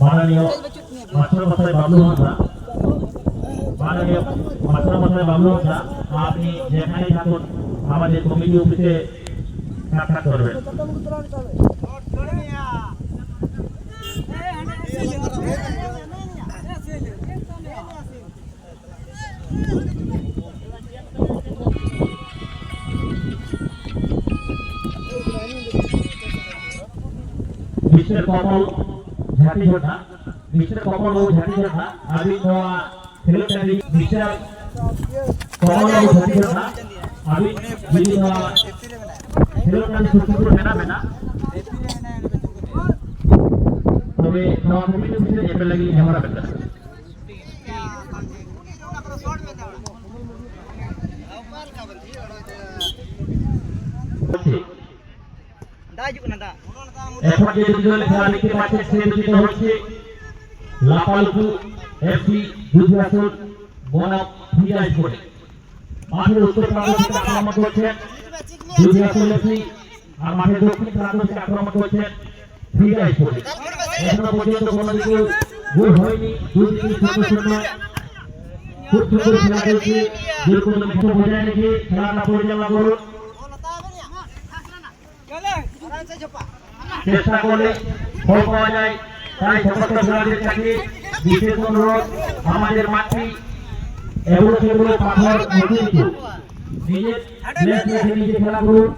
মাননীয় মাস্টারমশাই বাবলু হাজরা, মাননীয় মাস্টারমশাই বাবলু হাজরা, আপনি যেখানে থাকুন আমাদের কমিটি অফিসে সাক্ষাৎ করবেন। मिस्टर कमल झाटी जोधा, मिस्टर कमल और झाटी जोधा, अभी नवा सेक्रेटरी मिस्टर कमल और झाटी जोधा, अभी बिजी नवा सेक्रेटरी सुपुर मेना मेना, तबे नवा कमिटी ऑफिस एपल लगी हमारा बेटा। এখন যে দুজন খেলা দেখতে পাচ্ছেন সে দুটো হচ্ছে লাপালপু এফসি দুধরাসন বনাম ভিআই স্পোর্ট। মাঠের উত্তর প্রান্ত থেকে আক্রমণ করছেন দুধরাসন এফসি, আর মাঠের দক্ষিণ প্রান্ত থেকে আক্রমণ করছেন ভিআই স্পোর্ট। এখনো পর্যন্ত কোনো দিকে গোল হয়নি, দুই দিকে 0-0 খুব সুন্দর খেলা চলছে। যে কোনো ম্যাচ বজায় রেখে খেলাটা পরিচালনা করুন। চেষ্টা করলে ফল পাওয়া যায়, তাই সমস্ত খেলোয়াড়দের কাছে বিশেষ অনুরোধ, আমাদের মাঠটি এগুলো সেগুলো পাথর মজুরি নিজের ম্যাচ রেখে নিজে খেলা করুন।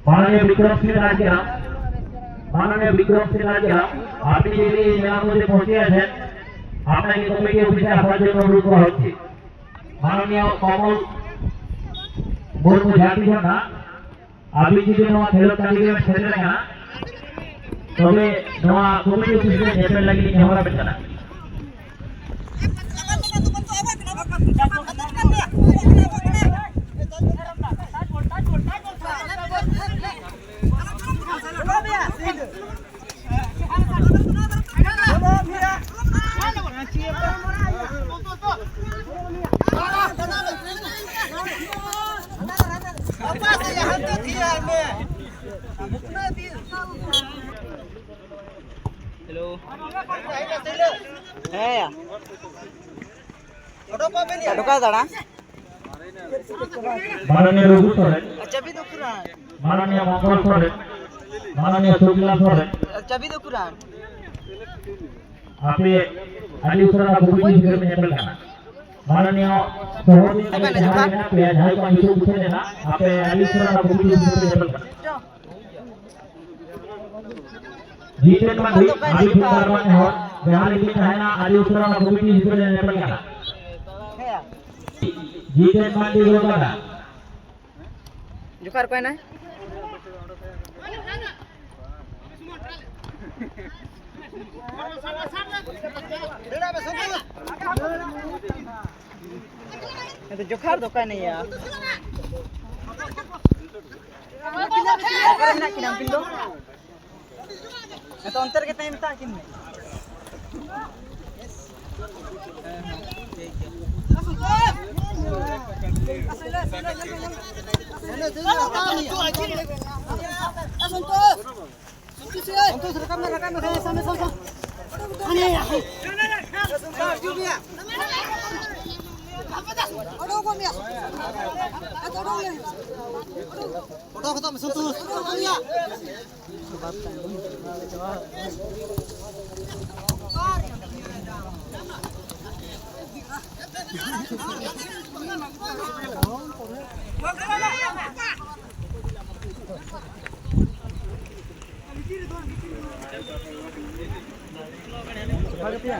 माननीय विक्रम सिंह राजग्राम, माननीय विक्रम सिंह राजग्राम, আপনি যদি এই মেলার মধ্যে পৌঁছে আছেন, আপনাকে কমিটি অফিসে আসার জন্য অনুরোধ করা হচ্ছে। মাননীয় কমল বর্মু ঝাঁটি ঝাঁটা, আপনি যদি নয়া খেলোয়াড় তালিকা সেরে রাখা, তবে নয়া কমিটি অফিসে এপেল লাগি ক্যামেরা বেটা না। हेलो है या ऑटो का दाड़ा माननीय रघु सोरेन, चाबी दो कुरान, माननीय मंगल सोरेन, माननीय सुखला सोरेन, चाबी दो कुरान आपे आली उसरा कमिटी हिस्से में एपल करना। माननीय सहोदरी पे झाई को हिस्से पूछे देना, आपे आली उसरा कमिटी हिस्से में एपल करना। जीतेन मंडी आली फिरमान है, बिहार की है ना आली उसरा कमिटी हिस्से में एपल करना। जीतेन मंडी होगा ना जुकार कोई ना तो जुखार तो का नहीं यार ना कि नाम पिंडो तो अंतर के टाइम था कि नहीं Apa dia?